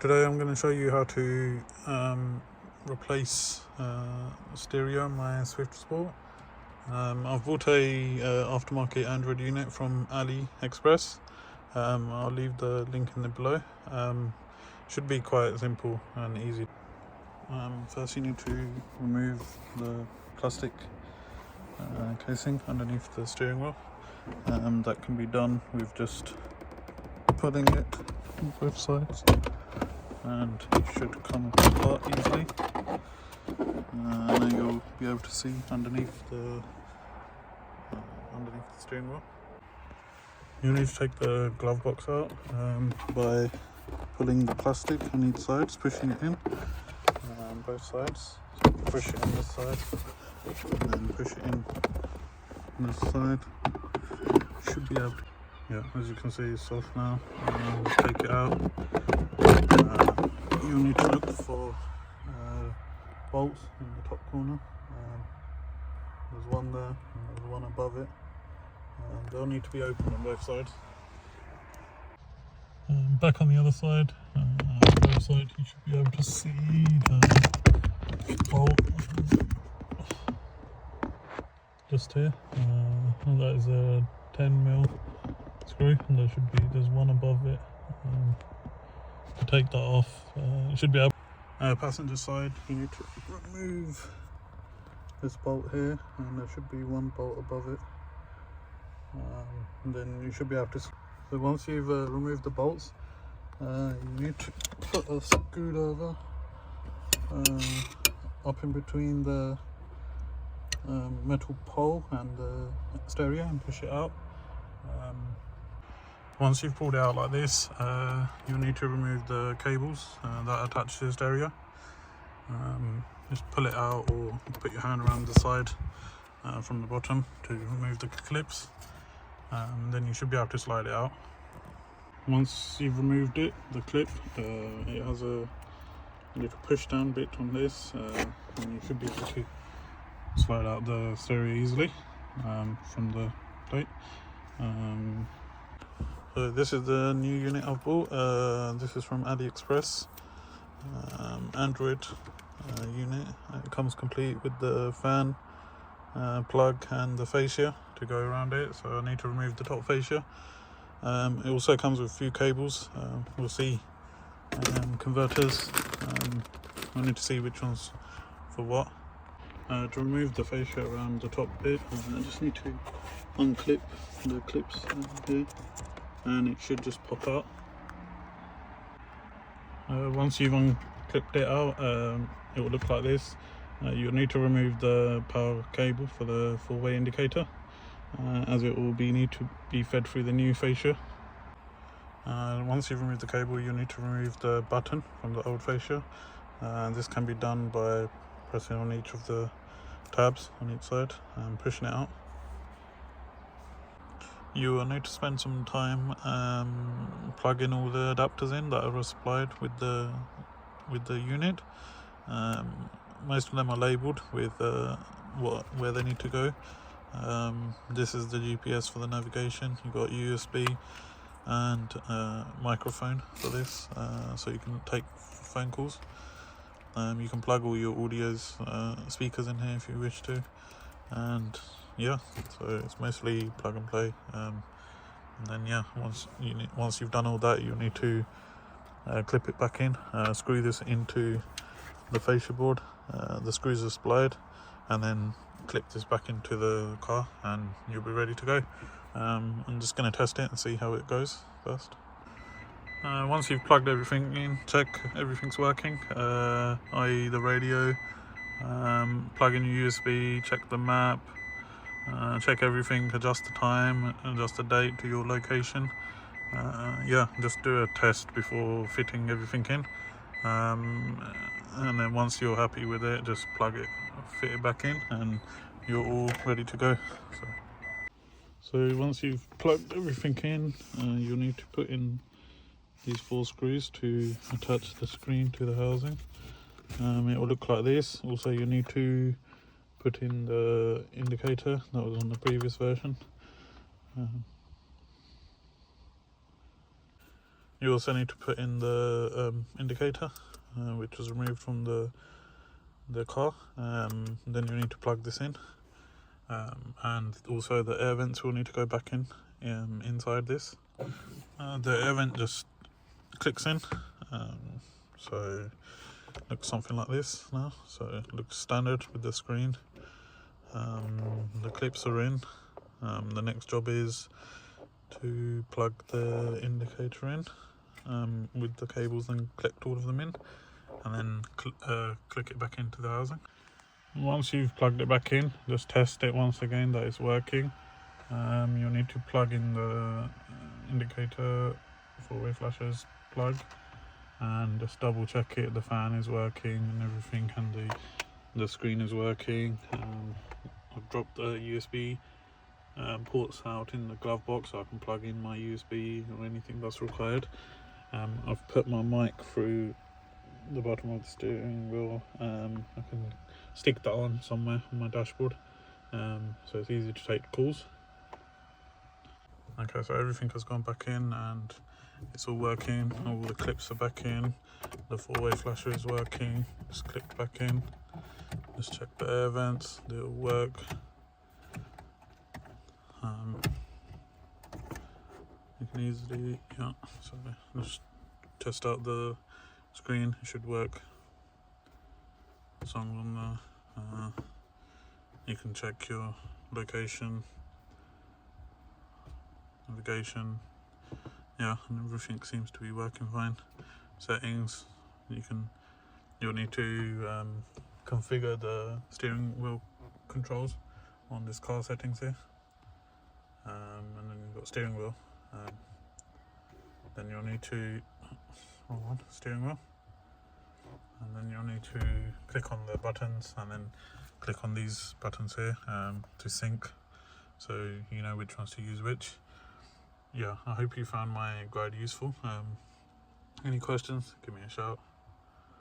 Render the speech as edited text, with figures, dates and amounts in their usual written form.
Today I'm going to show you how to replace stereo on my Swift Sport. I've bought a aftermarket Android unit from AliExpress. I'll leave the link in the below. Should be quite simple and easy. First you need to remove the plastic casing underneath the steering wheel. That can be done with just pulling it on both sides, and it should come apart easily. Now you'll be able to see underneath the steering wheel. You need to take the glove box out by pulling the plastic on each side, pushing it in both sides. So push it on this side and then push it in on this side. Should be able to, yeah, as you can see it's soft now. Take it out. You'll need to look for bolts in the top corner. There's one there and there's one above it. They'll need to be open on both sides. Back on the other side, you should be able to see the bolt just here. That is a 10mm screw, and there's one above it. To take that off, it should be able. Passenger side, you need to remove this bolt here, and there should be one bolt above it. And then you should be able to. So once you've removed the bolts, you need to put a screwdriver up in between the metal pole and the stereo and push it out. Once you've pulled it out like this, you'll need to remove the cables that attach to the stereo. Just pull it out, or put your hand around the side from the bottom to remove the clips. Then you should be able to slide it out. Once you've removed it, the clip, it has a little push down bit on this, and you should be able to slide out the stereo easily from the plate. So this is the new unit I've bought. This is from AliExpress. Android unit. It comes complete with the fan, plug and the fascia to go around it, so I need to remove the top fascia. It also comes with a few cables. We'll see converters. I need to see which ones for what. To remove the fascia around the top bit, I just need to unclip the clips here, and it should just pop out. Once you've unclipped it out, it will look like this. You'll need to remove the power cable for the four-way indicator, as it will need to be fed through the new fascia. Once you've removed the cable, you'll need to remove the button from the old fascia. This can be done by pressing on each of the tabs on each side and pushing it out. You will need to spend some time plugging all the adapters in that are supplied with the unit. Most of them are labelled with where they need to go. This is the GPS for the navigation. You've got USB and microphone for this, so you can take phone calls. You can plug all your audio's speakers in here if you wish to, and yeah, so it's mostly plug and play. And then yeah, once you've done all that, you'll need to clip it back in, screw this into the fascia board. The screws are supplied, and then clip this back into the car and you'll be ready to go. I'm just going to test it and see how it goes first. Once you've plugged everything in, check everything's working, i.e. the radio, plug in your USB, check the map, check everything, adjust the time, adjust the date to your location. Yeah, just do a test before fitting everything in. And then once you're happy with it, just plug it, fit it back in, and you're all ready to go. So once you've plugged everything in, you'll need to put in these 4 screws to attach the screen to the housing. It will look like this. Also, you need to put in the indicator that was on the previous version. You also need to put in the indicator, which was removed from the car. Then you need to plug this in, and also the air vents will need to go back in inside this. The air vent just clicks in, so it looks something like this now. So it looks standard with the screen. The clips are in. The next job is to plug the indicator in with the cables and collect all of them in, and then click it back into the housing. Once you've plugged it back in, just test it once again that it's working. You'll need to plug in the indicator four-way flashers plug, and just double check it, the fan is working and everything, and the screen is working. I've dropped the USB ports out in the glove box so I can plug in my USB or anything that's required. I've put my mic through the bottom of the steering wheel. I can stick that on somewhere on my dashboard, so it's easy to take calls. Okay, so everything has gone back in and it's all working. All the clips are back in. The four-way flasher is working. Just click back in. Just check the air vents. They all work. You can easily, so just test out the screen. It should work. Song on there. You can check your location, navigation, and everything seems to be working fine. Settings, you'll need to configure the steering wheel controls on this car settings here, and then you've got steering wheel. Then you'll need to steering wheel, and then you'll need to click on the buttons and then click on these buttons here to sync, so you know which ones to use which. I hope you found my guide useful. Any questions, give me a shout.